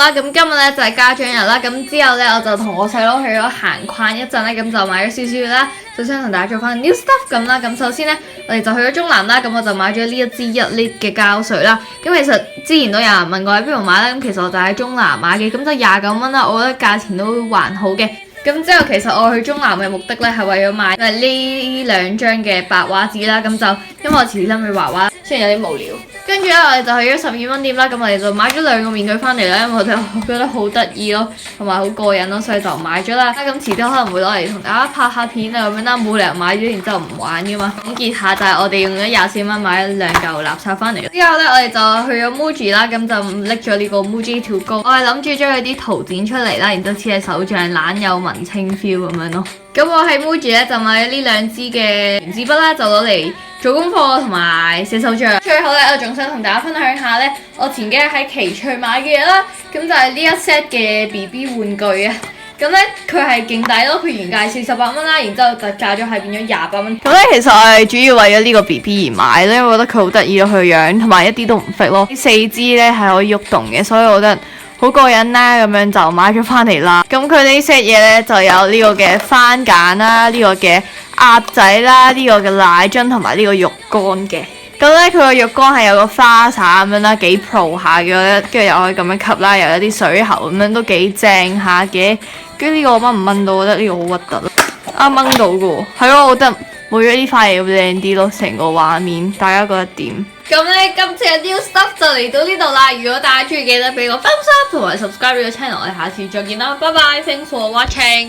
啦，咁今日咧就係家長日啦，咁之後咧我就同我細佬去咗行逛一陣咧，咁就買咗少少啦，就想同大家做翻 new stuff 咁啦。咁首先咧，我哋就去咗中南啦，咁我就買咗呢一支1 lit 嘅膠水啦。咁其實之前都有人問過喺邊度買啦，咁其實我就喺中南買嘅，咁就29蚊啦，我覺得價錢都還好嘅。咁之後其實我去中南嘅目的咧係為咗買呢兩張嘅白畫紙啦，咁就因為我遲啲諗去畫畫，雖然有啲無聊。跟住咧我哋就去咗12蚊店啦，咁我哋就買咗2個面具翻嚟啦，因為我覺得好得意咯，同埋好過癮咯，所以就買咗啦。咁遲啲可能會攞嚟同大家拍下片啊咁樣啦，冇理由買咗然之後唔玩噶嘛。總結下就係我哋用咗24蚊買咗2嚿垃圾翻嚟。之後咧我哋就去咗 Muji 啦，咁就拎咗呢個 Muji 條膏，我係諗住將佢啲圖剪出嚟啦，然之後黐喺手掌，懶有文青 feel 咁樣咯。咁我喺 Muji 咧就買咗呢2支嘅原子筆啦，就攞嚟做功課同埋寫手帳。最後咧，我仲想同大家分享下咧，我前幾日喺奇趣買嘅嘢啦。咁就係呢一 set 嘅 BB 玩具啊。咁咧佢係勁抵咯，佢原價48蚊啦，然之後特價咗係變咗28蚊。咁咧其實我係主要為咗呢個 BB 而買咧，因為我覺得佢好得意咯，佢個樣同埋一啲都唔揈咯。呢4支咧係可以喐動嘅，所以我覺得好過癮啦，咁樣就買咗翻嚟啦。咁佢呢 set 嘢咧就有呢個嘅番梘啦，呢個嘅鴨仔啦，呢個嘅奶樽同埋呢個浴缸嘅。咁咧佢個浴缸係有個花灑咁樣啦，幾 pro 下嘅，跟住又可以咁樣吸啦，又有啲水喉咁樣都幾正下嘅。跟住呢個我掹唔掹到，我覺得呢個好核突咯。掹到嘅喎，係咯，我覺得冇咗呢塊嘢會靚啲咯，成個畫面，大家覺得點？咁咧今次嘅 new stuff 就嚟到呢度啦。如果大家中意，記得俾個 thumbs up 同埋 subscribe 呢個 channel，我哋下次再見啦，拜拜，thanks for watching。